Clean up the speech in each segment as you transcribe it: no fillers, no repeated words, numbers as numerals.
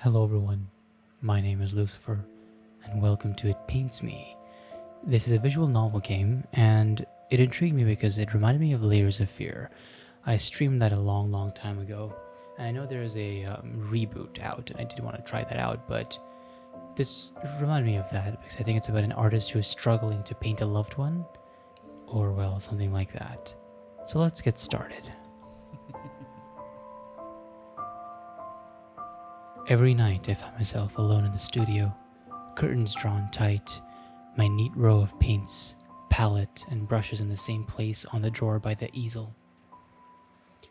Hello everyone, my name is Lucifer, and welcome to It Paints Me. This is a visual novel game, and it intrigued me because it reminded me of Layers of Fear. I streamed that a long time ago, and I know there is a reboot out, and I did want to try that out, but this reminded me of that because I think it's about an artist who is struggling to paint a loved one, or well, something like that. So let's get started. Every night I found myself alone in the studio, curtains drawn tight, my neat row of paints, palette, and brushes in the same place on the drawer by the easel.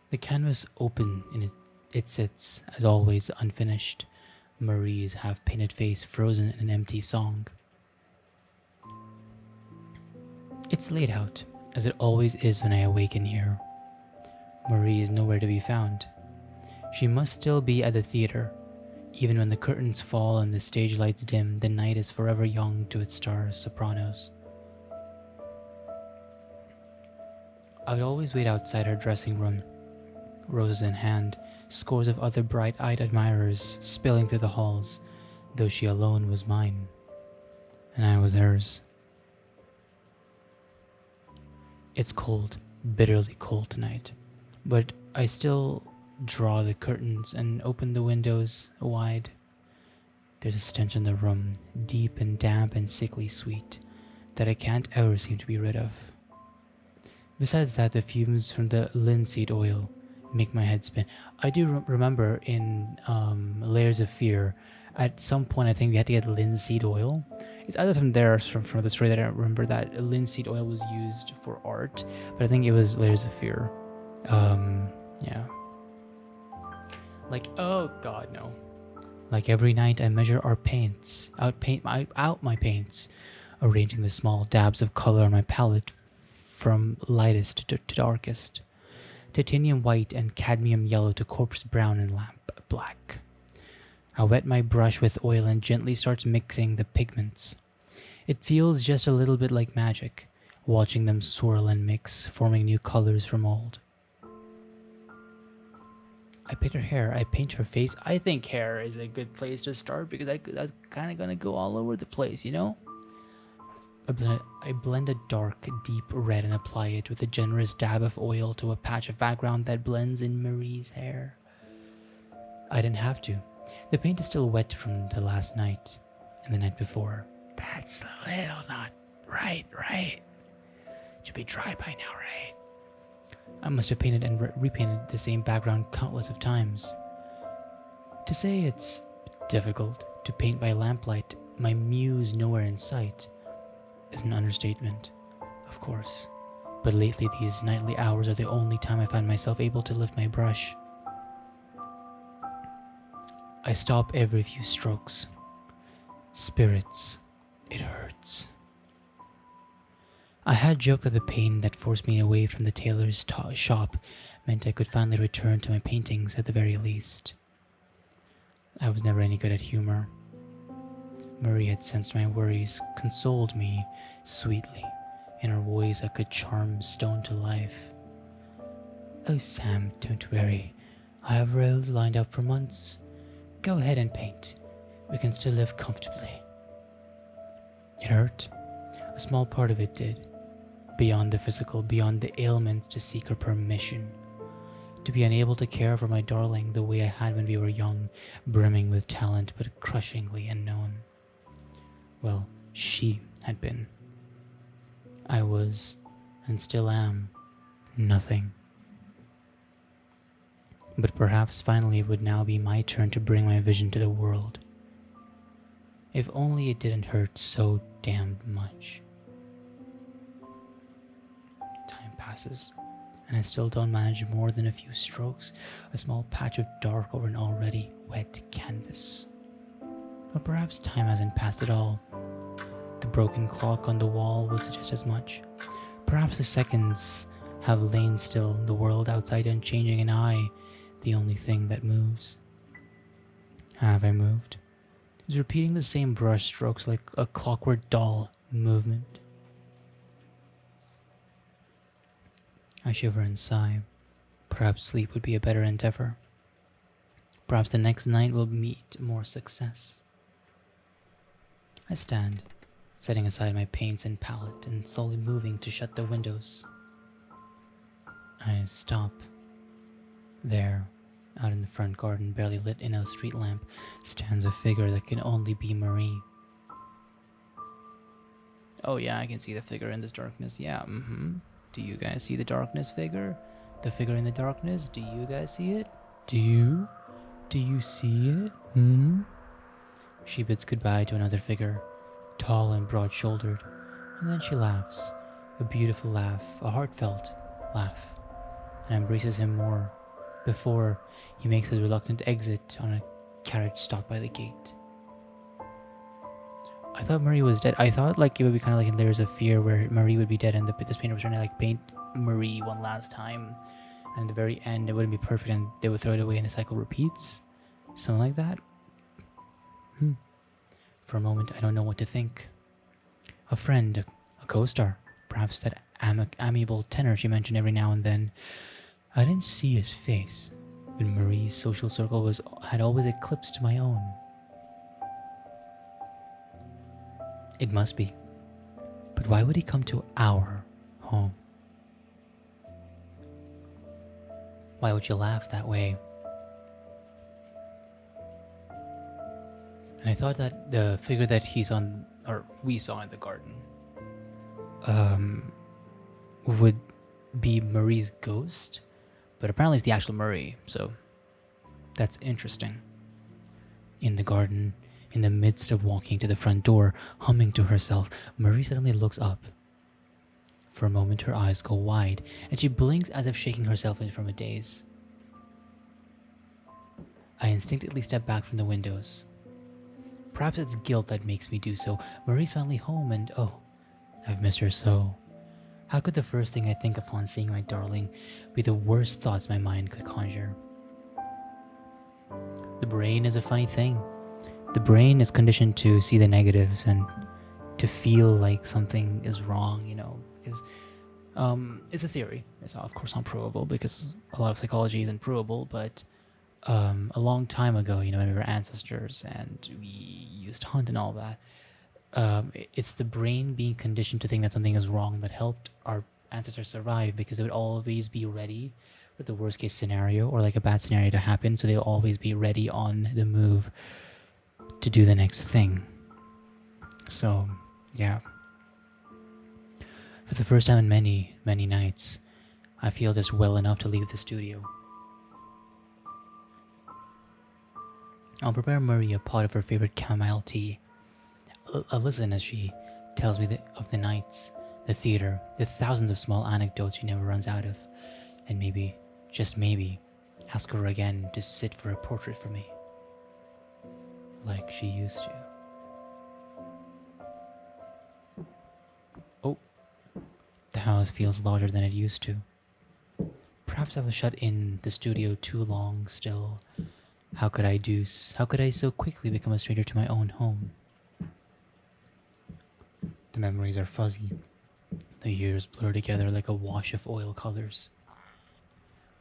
The canvas open and it sits, as always, unfinished, Marie's half-painted face frozen in an empty song. It's late out, as it always is when I awaken here. Marie is nowhere to be found. She must still be at the theater. Even when the curtains fall and the stage lights dim, the night is forever young to its stars, sopranos. I would always wait outside her dressing room, roses in hand, scores of other bright-eyed admirers spilling through the halls, though she alone was mine, and I was hers. It's cold, bitterly cold tonight, but I still draw the curtains and open the windows wide. There's a stench in the room, deep and damp and sickly sweet, that I can't ever seem to be rid of. Besides that, the fumes from the linseed oil make my head spin. I do remember in Layers of Fear, at some point I think we had to get linseed oil. It's either from there or from the story that I don't remember that linseed oil was used for art, but I think it was Layers of Fear. Yeah. Oh god, no. Like every night I measure our paints, out my paints, arranging the small dabs of color on my palette from lightest to darkest. Titanium white and cadmium yellow to corpse brown and lamp black. I wet my brush with oil and gently starts mixing the pigments. It feels just a little bit like magic, watching them swirl and mix, forming new colors from old. I paint her hair, I paint her face. I think hair is a good place to start because that's kind of going to go all over the place, you know? I blend a dark, deep red and apply it with a generous dab of oil to a patch of background that blends in Marie's hair. I didn't have to. The paint is still wet from the last night and the night before. That's a little not right? Should be dry by now, right? I must have painted and repainted the same background countless of times. To say it's difficult to paint by lamplight, my muse nowhere in sight, is an understatement, of course. But lately these nightly hours are the only time I find myself able to lift my brush. I stop every few strokes. Spirits, it hurts. I had joked that the pain that forced me away from the tailor's shop meant I could finally return to my paintings at the very least. I was never any good at humor. Marie had sensed my worries, consoled me sweetly, in her voice that could charm stone to life. "Oh, Sam, don't worry. I have rails lined up for months. Go ahead and paint. We can still live comfortably." It hurt. A small part of it did. Beyond the physical, beyond the ailments, to seek her permission. To be unable to care for my darling the way I had when we were young, brimming with talent but crushingly unknown. Well, she had been. I was, and still am, nothing. But perhaps finally it would now be my turn to bring my vision to the world. If only it didn't hurt so damned much. Time passes, and I still don't manage more than a few strokes, a small patch of dark over an already wet canvas. Or perhaps time hasn't passed at all. The broken clock on the wall will suggest as much. Perhaps the seconds have lain still, the world outside unchanging, and I, the only thing that moves. Have I moved? Is repeating the same brush strokes like a clockwork doll movement? I shiver and sigh. Perhaps sleep would be a better endeavor. Perhaps the next night will meet more success. I stand, setting aside my paints and palette and slowly moving to shut the windows. I stop. There, out in the front garden, barely lit in a street lamp, stands a figure that can only be Marie. Oh yeah, I can see the figure in this darkness. Yeah, Do you guys see the darkness figure? The figure in the darkness? Do you guys see it? Do you? Do you see it? She bids goodbye to another figure, tall and broad-shouldered, and then she laughs. A beautiful laugh, a heartfelt laugh, and embraces him more before he makes his reluctant exit on a carriage stopped by the gate. I thought Marie was dead. I thought like it would be kind of like in Layers of Fear where Marie would be dead and this painter was trying to like paint Marie one last time. And at the very end it wouldn't be perfect and they would throw it away and the cycle repeats. Something like that. For a moment I don't know what to think. A friend, a co-star, perhaps that amiable tenor she mentioned every now and then. I didn't see his face, but Marie's social circle had always eclipsed my own. It must be. But why would he come to our home? Why would you laugh that way? And I thought that the figure that we saw in the garden, would be Marie's ghost, but apparently it's the actual Marie, so that's interesting. In the garden, in the midst of walking to the front door, humming to herself, Marie suddenly looks up. For a moment her eyes go wide, and she blinks as if shaking herself from a daze. I instinctively step back from the windows. Perhaps it's guilt that makes me do so. Marie's finally home and oh, I've missed her so. How could the first thing I think upon seeing my darling be the worst thoughts my mind could conjure? The brain is a funny thing. The brain is conditioned to see the negatives and to feel like something is wrong, because it's a theory. It's of course not provable because a lot of psychology isn't provable, but a long time ago, when we were ancestors and we used to hunt and all that, it's the brain being conditioned to think that something is wrong that helped our ancestors survive because they would always be ready for the worst case scenario or like a bad scenario to happen, so they'll always be ready on the move to do the next thing. So, yeah. For the first time in many, many nights, I feel just well enough to leave the studio. I'll prepare Marie a pot of her favorite chamomile tea. I'll listen as she tells me of the nights, the theater, the thousands of small anecdotes she never runs out of, and maybe, just maybe, ask her again to sit for a portrait for me. Like she used to. Oh, the house feels larger than it used to. Perhaps I was shut in the studio too long still. How could I so quickly become a stranger to my own home? The memories are fuzzy. The years blur together like a wash of oil colors.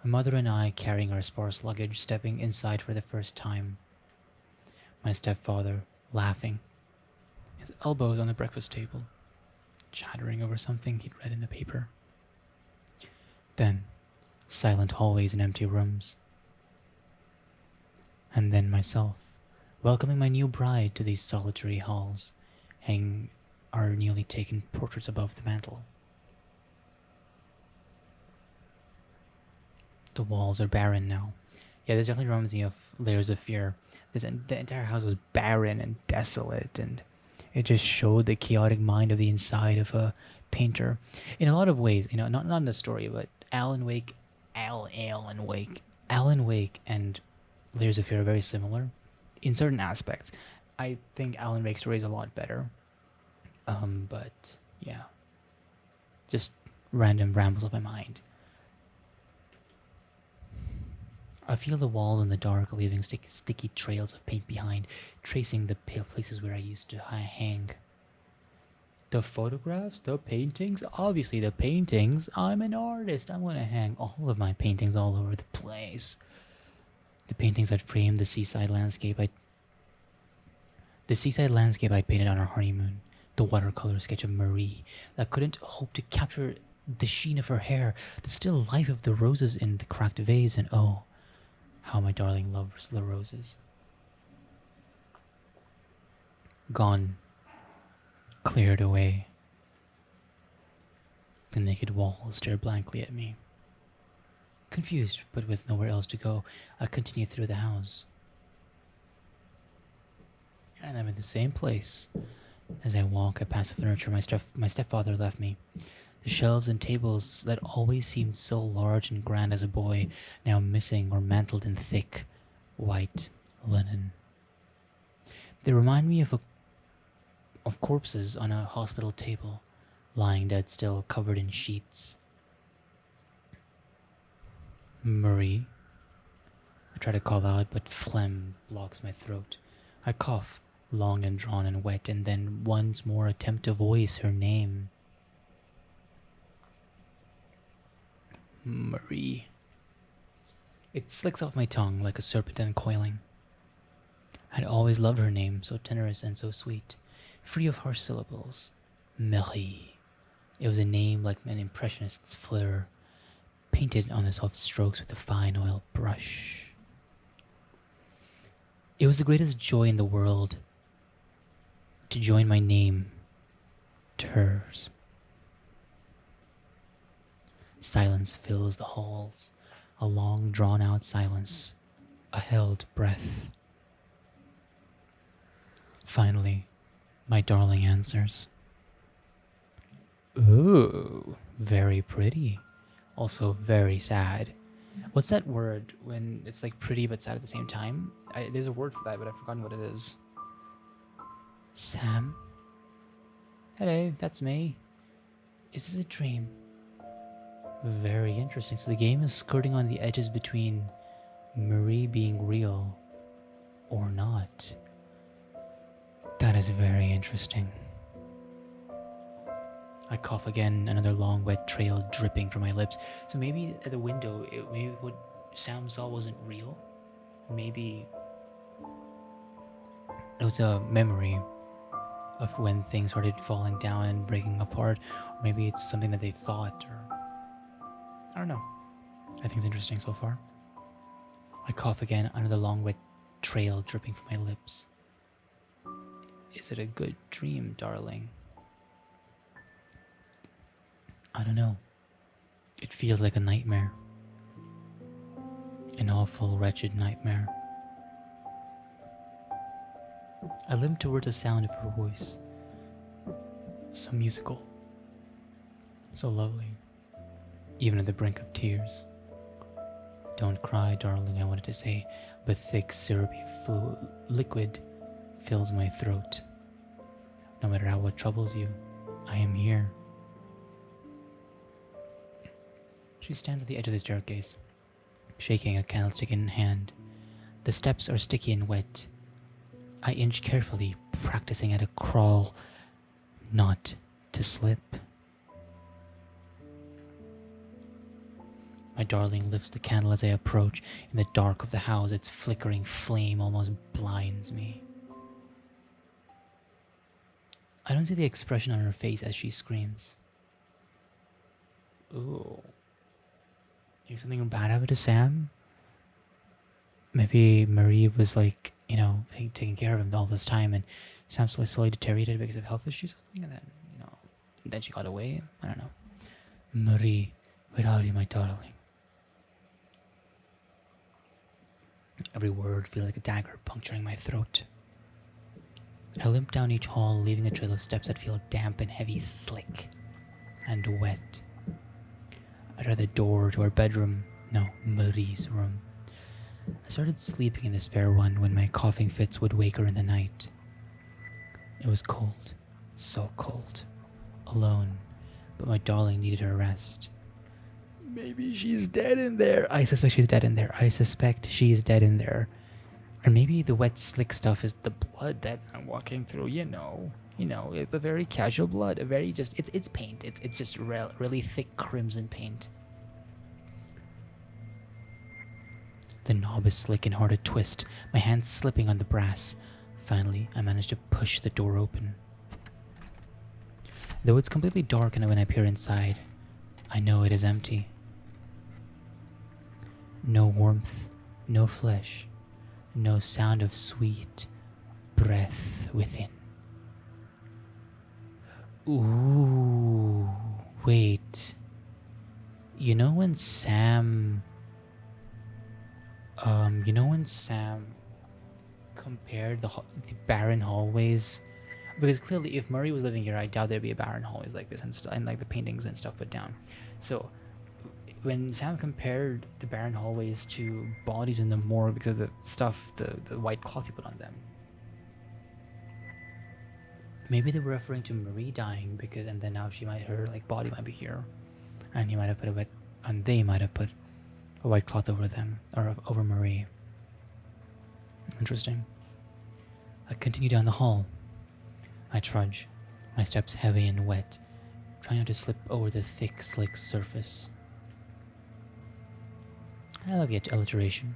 My mother and I carrying our sparse luggage, stepping inside for the first time. My stepfather laughing, his elbows on the breakfast table, chattering over something he'd read in the paper. Then, silent hallways and empty rooms. And then myself, welcoming my new bride to these solitary halls, hanging our newly taken portraits above the mantel. The walls are barren now. Yeah, this definitely reminds me of Layers of Fear. The entire house was barren and desolate, and it just showed the chaotic mind of the inside of a painter. In a lot of ways, not in the story, but Alan Wake and Layers of Fear are very similar in certain aspects. I think Alan Wake's story is a lot better. But yeah, just random rambles of my mind. I feel the walls in the dark, leaving sticky trails of paint behind, tracing the pale places where I used to hang. The photographs, the paintings, obviously the paintings. I'm an artist. I'm going to hang all of my paintings all over the place. The paintings that framed the seaside landscape I painted on our honeymoon, the watercolor sketch of Marie that couldn't hope to capture the sheen of her hair, the still life of the roses in the cracked vase, and oh, how my darling loves the roses. Gone, cleared away. The naked walls stare blankly at me. Confused, but with nowhere else to go, I continue through the house. And I'm in the same place. As I walk, I pass the furniture my stepfather left me. The shelves and tables that always seemed so large and grand as a boy, now missing or mantled in thick, white linen. They remind me of corpses on a hospital table, lying dead still, covered in sheets. Marie. I try to call out, but phlegm blocks my throat. I cough, long and drawn and wet, and then once more attempt to voice her name. Marie. It slicks off my tongue like a serpent uncoiling. I'd always loved her name, so tenorous and so sweet, free of harsh syllables. Marie. It was a name like an impressionist's fleur, painted on the soft strokes with a fine oil brush. It was the greatest joy in the world to join my name to hers. Silence fills the halls, a long drawn-out silence, a held breath. Finally, my darling answers. Ooh, very pretty. Also very sad. What's that word when it's like pretty but sad at the same time? There's a word for that, but I've forgotten what it is. Sam? Hello, that's me. Is this a dream? Very interesting. So the game is skirting on the edges between Marie being real or not. That is very interesting. I cough again, another long wet trail dripping from my lips. So maybe at the window, maybe what Sam saw wasn't real. Maybe it was a memory of when things started falling down and breaking apart. Or maybe it's something that they thought, or I don't know. I think it's interesting so far. I cough again, another long wet trail dripping from my lips. Is it a good dream, darling? I don't know. It feels like a nightmare. An awful, wretched nightmare. I limp towards the sound of her voice. So musical. So lovely. Even at the brink of tears. Don't cry, darling, I wanted to say, but thick, syrupy liquid fills my throat. No matter how what troubles you, I am here. She stands at the edge of the staircase, shaking a candlestick in hand. The steps are sticky and wet. I inch carefully, practicing at a crawl, not to slip. My darling lifts the candle as I approach. In the dark of the house, its flickering flame almost blinds me. I don't see the expression on her face as she screams. Ooh. Maybe something bad happened to Sam? Maybe Marie was like, taking care of him all this time, and Sam slowly deteriorated because of health issues or something, and then, then she got away. I don't know. Marie, where are you, my darling? Every word feels like a dagger puncturing my throat. I limp down each hall, leaving a trail of steps that feel damp and heavy, slick and wet. I tried the door to our bedroom. No, Marie's room. I started sleeping in the spare one when my coughing fits would wake her in the night. It was cold, so cold, alone, but my darling needed her rest. Maybe she's dead in there. I suspect she's dead in there. Or maybe the wet, slick stuff is the blood that I'm walking through, it's a very casual blood, it's paint. It's just really thick crimson paint. The knob is slick and hard to twist, my hands slipping on the brass. Finally, I manage to push the door open. Though it's completely dark and when I peer inside, I know it is empty. No warmth, no flesh, no sound of sweet breath within. Ooh, wait. You know when Sam compared the barren hallways, because clearly if Murray was living here, I doubt there'd be a barren hallways like this and like the paintings and stuff put down. So when Sam compared the barren hallways to bodies in the morgue because of the stuff, the white cloth he put on them, maybe they were referring to Marie dying because, and then now her like body might be here, and he might have put they might have put a white cloth over them or over Marie. Interesting. I continue down the hall. I trudge, my steps heavy and wet, trying not to slip over the thick, slick surface. I like the alliteration.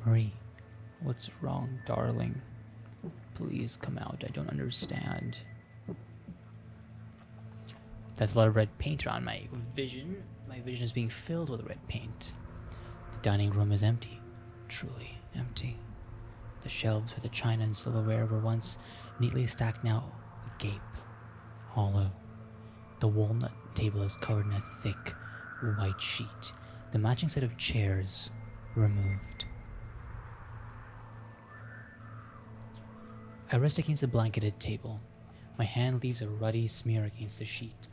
Marie, what's wrong, darling? Please come out, I don't understand. There's a lot of red paint around my vision. My vision is being filled with red paint. The dining room is empty, truly empty. The shelves where the china and silverware were once neatly stacked now gape, hollow. The walnut table is covered in a thick, white sheet. The matching set of chairs removed. I rest against the blanketed table. My hand leaves a ruddy smear against the sheet.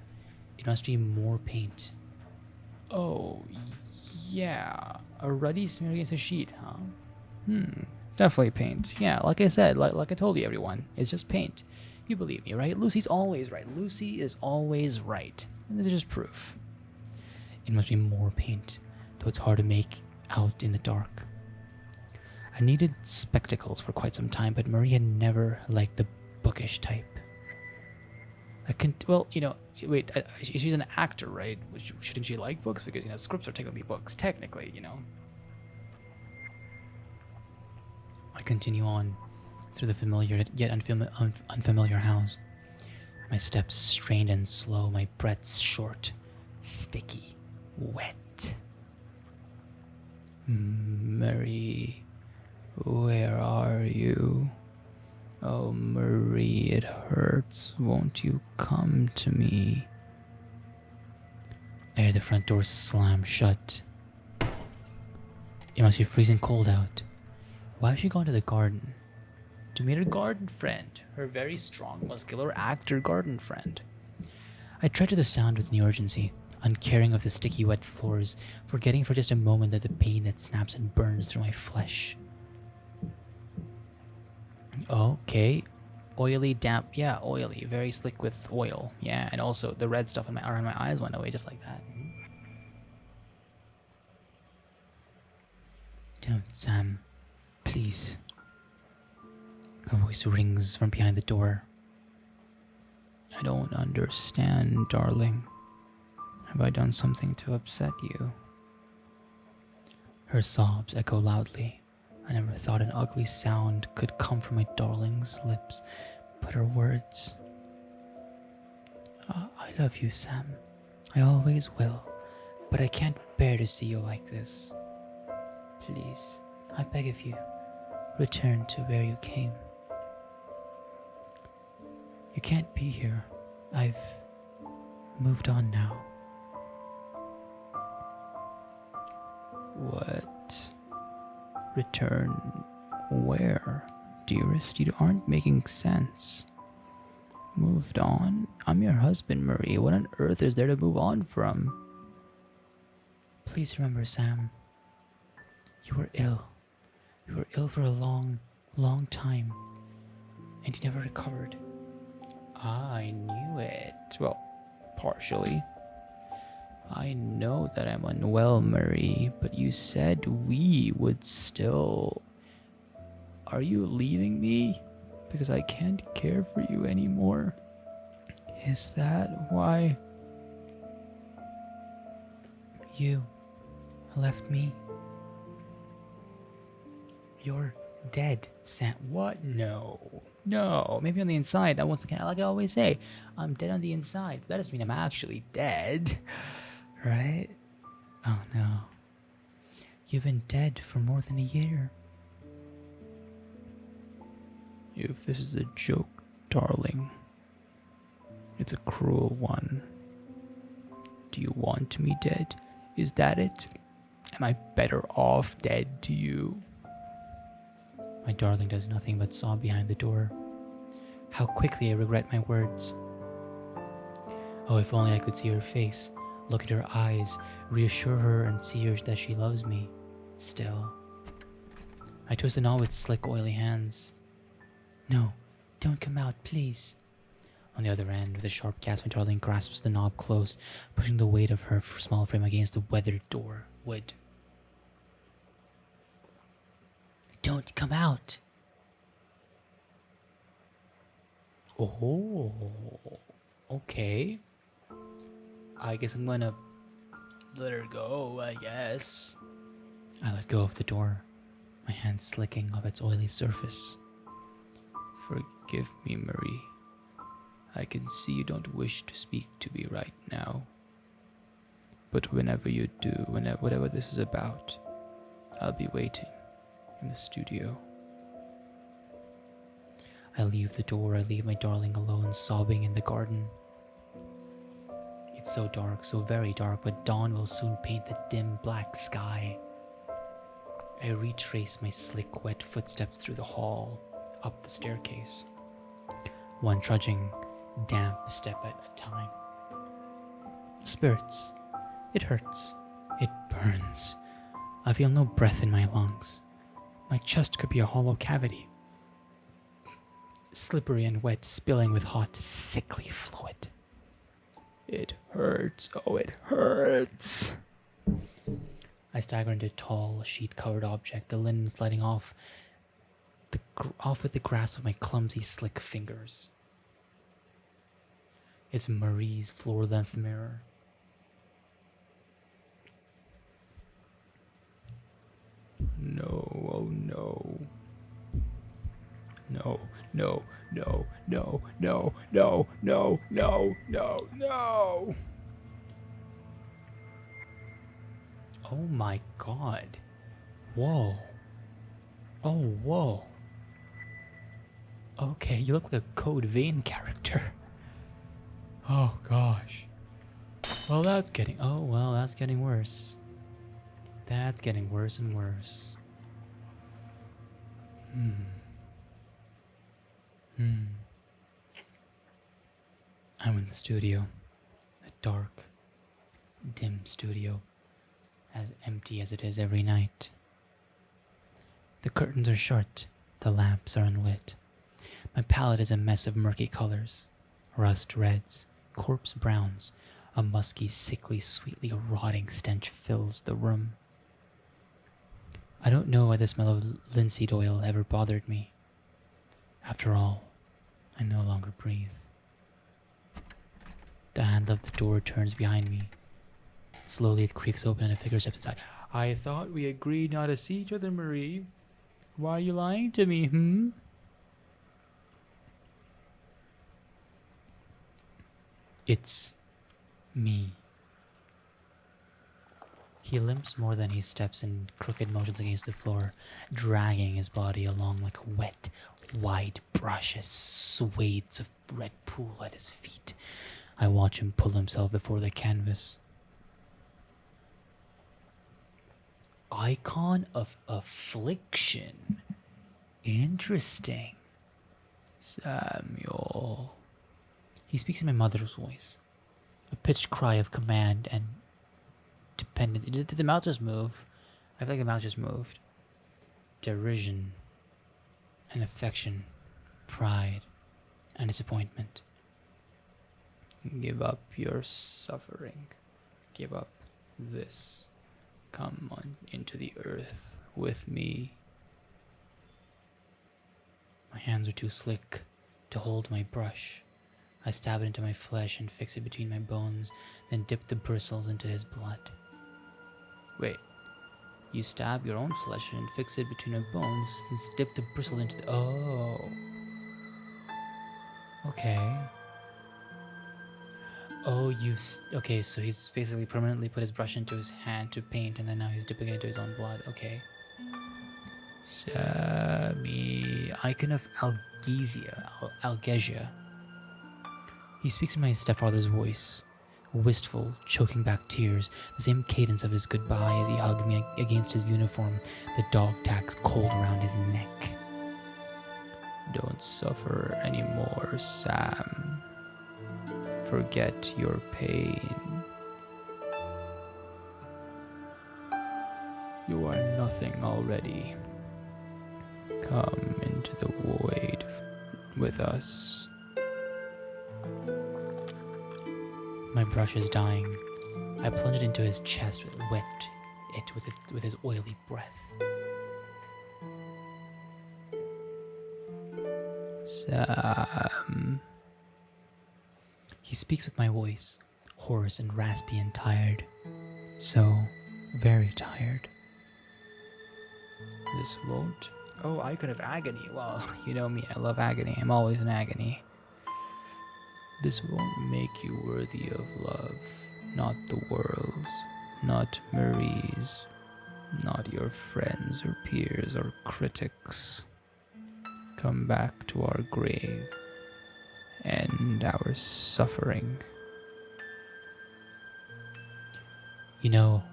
It must be more paint. Oh, yeah. A ruddy smear against the sheet, huh? Definitely paint. Yeah, like I said, like I told you, everyone. It's just paint. You believe me, right? Lucy's always right. Lucy is always right. And this is just proof. It must be more paint, though it's hard to make out in the dark. I needed spectacles for quite some time, but Marie had never liked the bookish type. She's an actor, right? Shouldn't she like books? Because, scripts are technically books, technically. I continue on through the familiar yet unfamiliar house. My steps strained and slow, my breaths short, sticky, wet. Marie, where are you? Oh, Marie, it hurts. Won't you come to me? I hear the front door slam shut. It must be freezing cold out. Why has she gone to the garden? To meet her garden friend, her very strong, muscular actor garden friend. I tread to the sound with new urgency, uncaring of the sticky wet floors, forgetting for just a moment that the pain that snaps and burns through my flesh. Okay. Oily, damp. Yeah, oily. Very slick with oil. Yeah, and also the red stuff around my eyes went away just like that. Don't, Sam. Please. Her voice rings from behind the door. I don't understand, darling. Have I done something to upset you? Her sobs echo loudly. I never thought an ugly sound could come from my darling's lips, but her words... I love you, Sam. I always will, but I can't bear to see you like this. Please, I beg of you, return to where you came. You can't be here. I've moved on now. What? Return where? Dearest, you aren't making sense. Moved on? I'm your husband, Marie. What on earth is there to move on from? Please remember, Sam. You were ill. You were ill for a long, long time. And you never recovered. I knew it. Well, partially. I know that I'm unwell, Marie, but you said we would still... Are you leaving me? Because I can't care for you anymore. Is that why? You left me? You're dead, Sam. What? No. No. Maybe on the inside. Once again, like I always say, I'm dead on the inside. That doesn't mean I'm actually dead. Right? Oh no. You've been dead for more than a year. If this is a joke, darling, it's a cruel one. Do you want me dead? Is that it? Am I better off dead to you? My darling does nothing but sob behind the door. How quickly I regret my words. Oh, if only I could see her face, look at her eyes, reassure her and see her that she loves me. Still. I twist the knob with slick, oily hands. No, don't come out, please. On the other end, with a sharp gasp, my darling grasps the knob close, pushing the weight of her small frame against the weathered door. Wood. Don't come out. Oh, okay. I guess I'm gonna let her go, I guess. I let go of the door, my hand slicking off its oily surface. Forgive me, Marie. I can see you don't wish to speak to me right now. But whenever you do, whatever this is about, I'll be waiting in the studio. I leave the door, I leave my darling alone, sobbing in the garden. It's so dark, so very dark, but dawn will soon paint the dim black sky. I retrace my slick, wet footsteps through the hall, up the staircase. One trudging, damp step at a time. Spirits. It hurts. It burns. I feel no breath in my lungs. My chest could be a hollow cavity. Slippery and wet, spilling with hot, sickly fluid. It hurts. Oh, it hurts. I stagger into a tall, sheet-covered object, the linen sliding off with the grasp of my clumsy, slick fingers. It's Marie's floor-length mirror. No, oh no. No, no, no, no, no, no, no, no, no, no. Oh my god. Whoa. Oh, whoa. Okay, you look like a Code Vein character. Oh gosh. Well, that's getting worse. That's getting worse and worse. I'm in the studio. A dark, dim studio. As empty as it is every night. The curtains are shut. The lamps are unlit. My palette is a mess of murky colors. Rust reds, corpse browns. A musky, sickly, sweetly rotting stench fills the room. I don't know why the smell of linseed oil ever bothered me. After all, I no longer breathe. The handle of the door turns behind me. Slowly it creaks open and a figure steps inside. I thought we agreed not to see each other, Marie. Why are you lying to me, It's me. He limps more than he steps in crooked motions against the floor, dragging his body along like a wet, wide brush as swathes of red pool at his feet. I watch him pull himself before the canvas. Icon of affliction. Interesting. Samuel. He speaks in my mother's voice. A pitched cry of command and dependence. Did the mouth just move? I feel like the mouth just moved. Derision and affection. Pride and disappointment. Give up your suffering. Give up this. Come on into the earth with me. My hands are too slick to hold my brush. I stab it into my flesh and fix it between my bones, then dip the bristles into his blood. Wait, You stab your own flesh and fix it between your bones, then dip the bristles into the. Oh. Okay. Oh, okay, so he's basically permanently put his brush into his hand to paint, and then now he's dipping it into his own blood. Okay. Sami, icon of Algesia. He speaks in my stepfather's voice, wistful, choking back tears, the same cadence of his goodbye as he hugged me against his uniform, the dog tags cold around his neck. Don't suffer anymore, Sam. Forget your pain. You are nothing already. Come into the void with us. My brush is dying. I plunge it into his chest, wet it with his oily breath. Sam. He speaks with my voice, hoarse and raspy and tired. So very tired. This won't. Oh, icon of agony. Well, you know me, I love agony. I'm always in agony. This won't make you worthy of love. Not the world's, not Marie's, not your friends or peers or critics. Come back to our grave. End our suffering. You know,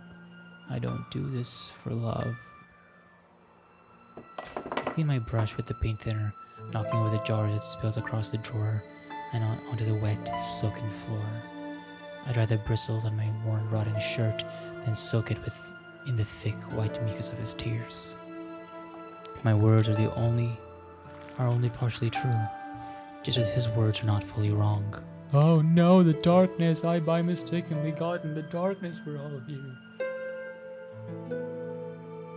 I don't do this for love. I clean my brush with the paint thinner, knocking over the jar as it spills across the drawer and onto the wet, soaking floor. I dry the bristles on my worn, rotting shirt, then soak it in the thick, white mucus of his tears. My words are only partially true, just as his words are not fully wrong. Oh no, the darkness! I by mistakenly got in the darkness for all of you.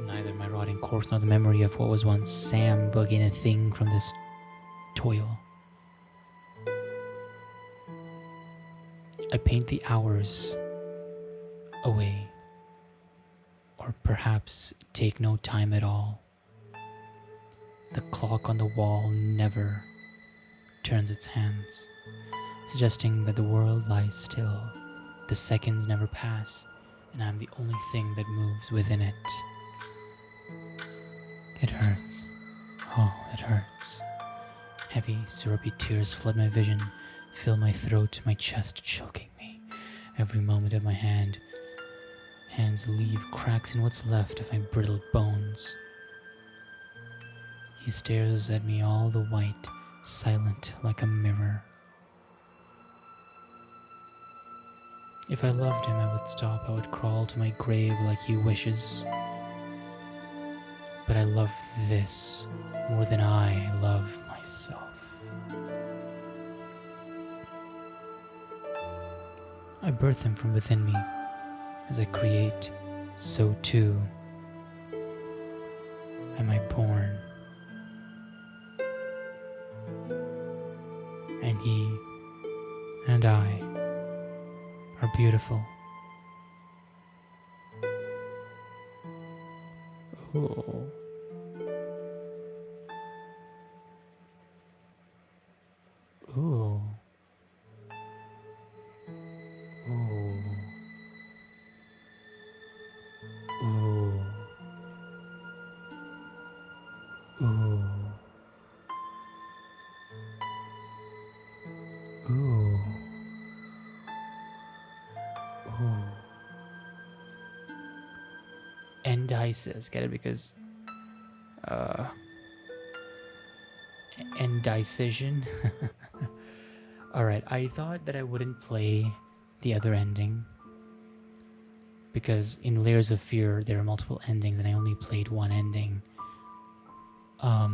Neither my rotting corpse nor the memory of what was once Sam will gain a thing from this toil. I paint the hours away, or perhaps take no time at all. The clock on the wall never turns its hands, suggesting that the world lies still. The seconds never pass, and I'm the only thing that moves within it. It hurts. Oh, it hurts. Heavy, syrupy tears flood my vision, fill my throat, my chest, choking me. Every moment of my hands leave cracks in what's left of my brittle bones. He stares at me all the white, silent like a mirror. If I loved him, I would stop. I would crawl to my grave like he wishes. But I love this more than I love myself. I birth him from within me. As I create, so too am I born. And he and I are beautiful. Oh. Ooh. Ooh. Ooh. Ooh. Ooh. Ooh. Endices, get it? Because indecision. Alright, I thought that I wouldn't play the other ending because in Layers of Fear there are multiple endings and I only played one ending. But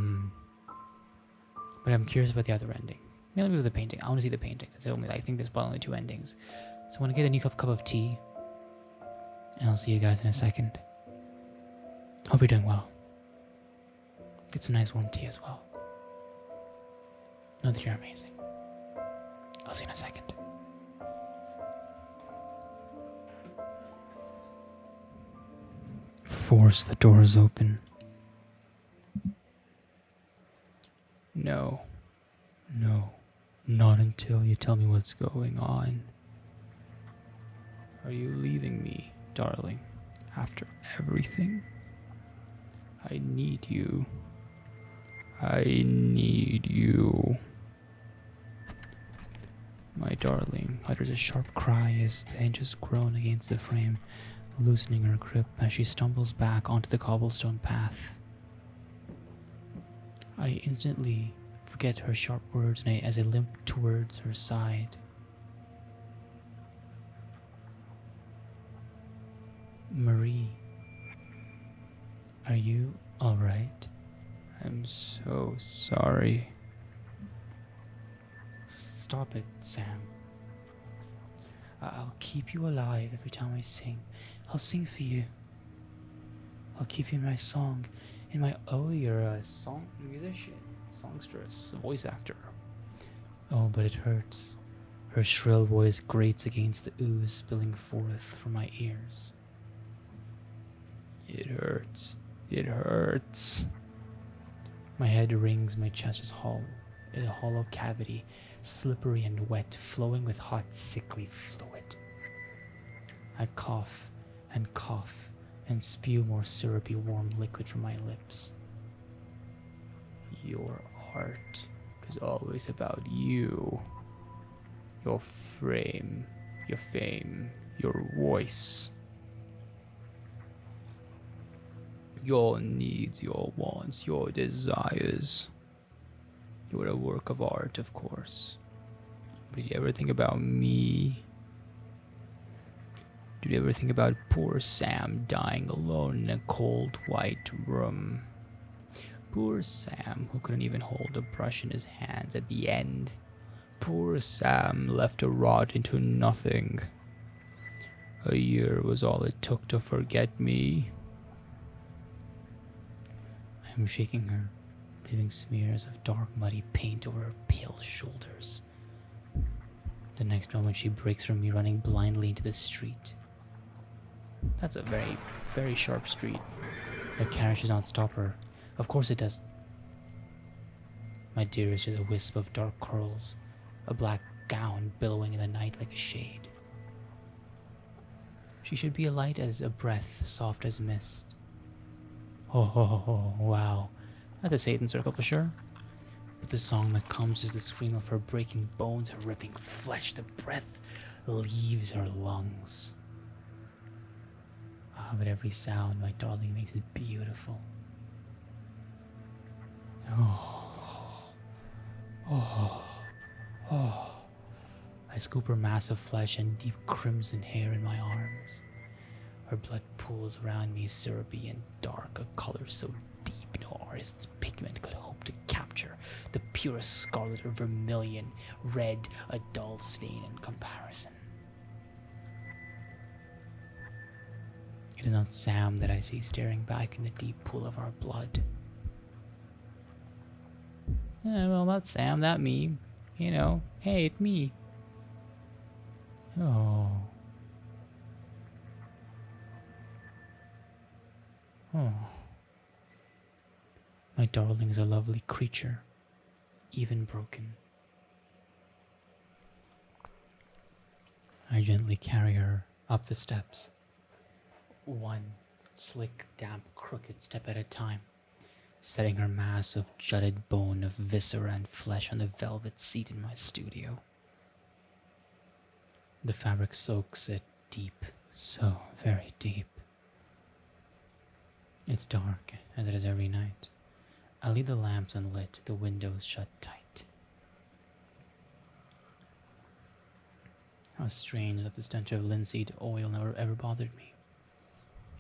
I'm curious about the other ending. Mainly because of the painting. I want to see the paintings. I think there's only two endings. So I want to get a new cup of tea. And I'll see you guys in a second. Hope you're doing well. Get some nice warm tea as well. Know that you're amazing. I'll see you in a second. force the doors open. No, no, not until you tell me what's going on. Are you leaving me, darling, after everything? I need you. I need you. My darling utters a sharp cry as the hinges groan against the frame, loosening her grip as she stumbles back onto the cobblestone path. I instantly forget her sharp words as I limp towards her side. Marie, are you alright? I'm so sorry. Stop it, Sam. I'll keep you alive every time I sing. I'll sing for you. I'll keep you in my song. In my... Oh, you're a song musician, songstress, voice actor. Oh, but it hurts. Her shrill voice grates against the ooze spilling forth from my ears. It hurts. It hurts. My head rings, my chest is hollow. A hollow cavity, slippery and wet, flowing with hot, sickly fluid. I cough and spew more syrupy, warm liquid from my lips. Your art is always about you. Your frame, your fame, your voice. Your needs, your wants, your desires. You're a work of art, of course. But did you ever think about me? Did you ever think about poor Sam dying alone in a cold, white room? Poor Sam, who couldn't even hold a brush in his hands at the end. Poor Sam, left to rot into nothing. A year was all it took to forget me. I'm shaking her, leaving smears of dark, muddy paint over her pale shoulders. The next moment, she breaks from me, running blindly into the street. That's a very, very sharp street. The carriage does not stop her. Of course it does. My dearest is a wisp of dark curls, a black gown billowing in the night like a shade. She should be light as a breath, soft as mist. Oh, wow. That's a Satan circle for sure. But the song that comes is the scream of her breaking bones, her ripping flesh. The breath leaves her lungs. Ah, but every sound, my darling, makes it beautiful. Oh. I scoop her massive flesh and deep crimson hair in my arms. Her blood pools around me, syrupy and dark, a color so deep no artist's pigment could hope to capture. The purest scarlet or vermilion, red, a dull stain in comparison. It is not Sam that I see staring back in the deep pool of our blood. Well, not Sam, that me. You know, hey, it's me. Oh. My darling is a lovely creature, even broken. I gently carry her up the steps, one slick, damp, crooked step at a time, setting her mass of jutted bone, of viscera and flesh on the velvet seat in my studio. The fabric soaks it deep, so very deep. It's dark, as it is every night. I leave the lamps unlit, the windows shut tight. How strange that the stench of linseed oil never ever bothered me.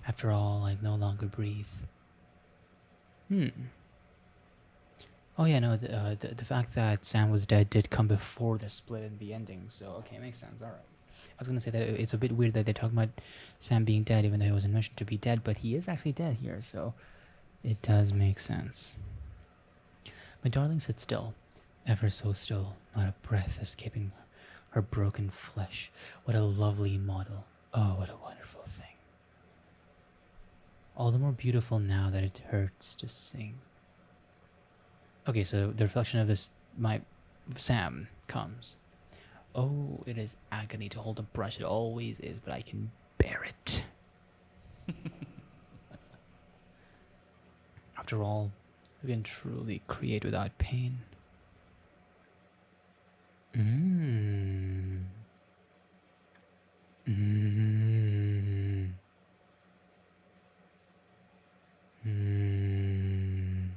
After all, I no longer breathe. Oh yeah, no, the fact that Sam was dead did come before the split in the ending, so okay, makes sense, alright. I was gonna say that it's a bit weird that they're talking about Sam being dead even though he wasn't mentioned to be dead, but he is actually dead here, so it does make sense. My darling sits still, ever so still, not a breath escaping her broken flesh. What a lovely model. Oh, what a wonderful thing. All the more beautiful now that it hurts to sing. Okay, so the reflection of this, my Sam comes. Oh, it is agony to hold a brush. It always is, but I can bear it. After all, we can truly create without pain. Mmm. Mmm. Mmm.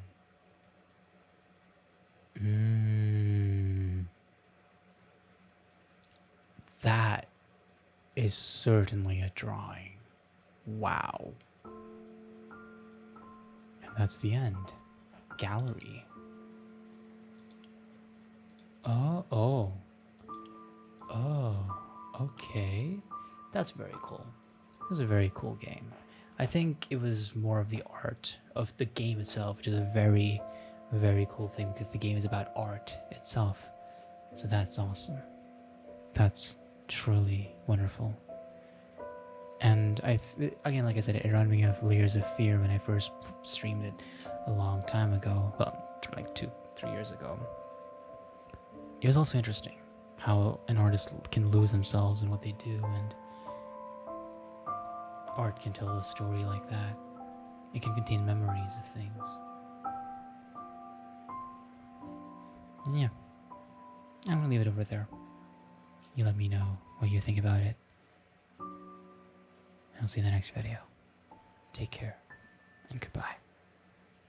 Mmm. That is certainly a drawing. Wow. And that's the end. Gallery. Oh. Okay. That's very cool. This is a very cool game. I think it was more of the art of the game itself, which is a very, very cool thing because the game is about art itself. So that's awesome. That's truly wonderful. And again, like I said, it reminded me of Layers of Fear when I first streamed it a long time ago. Well, like 2-3 years ago. It was also interesting how an artist can lose themselves in what they do, and art can tell a story like that. It can contain memories of things. And yeah, I'm gonna leave it over there. You let me know what you think about it. I'll see you in the next video. Take care, and goodbye.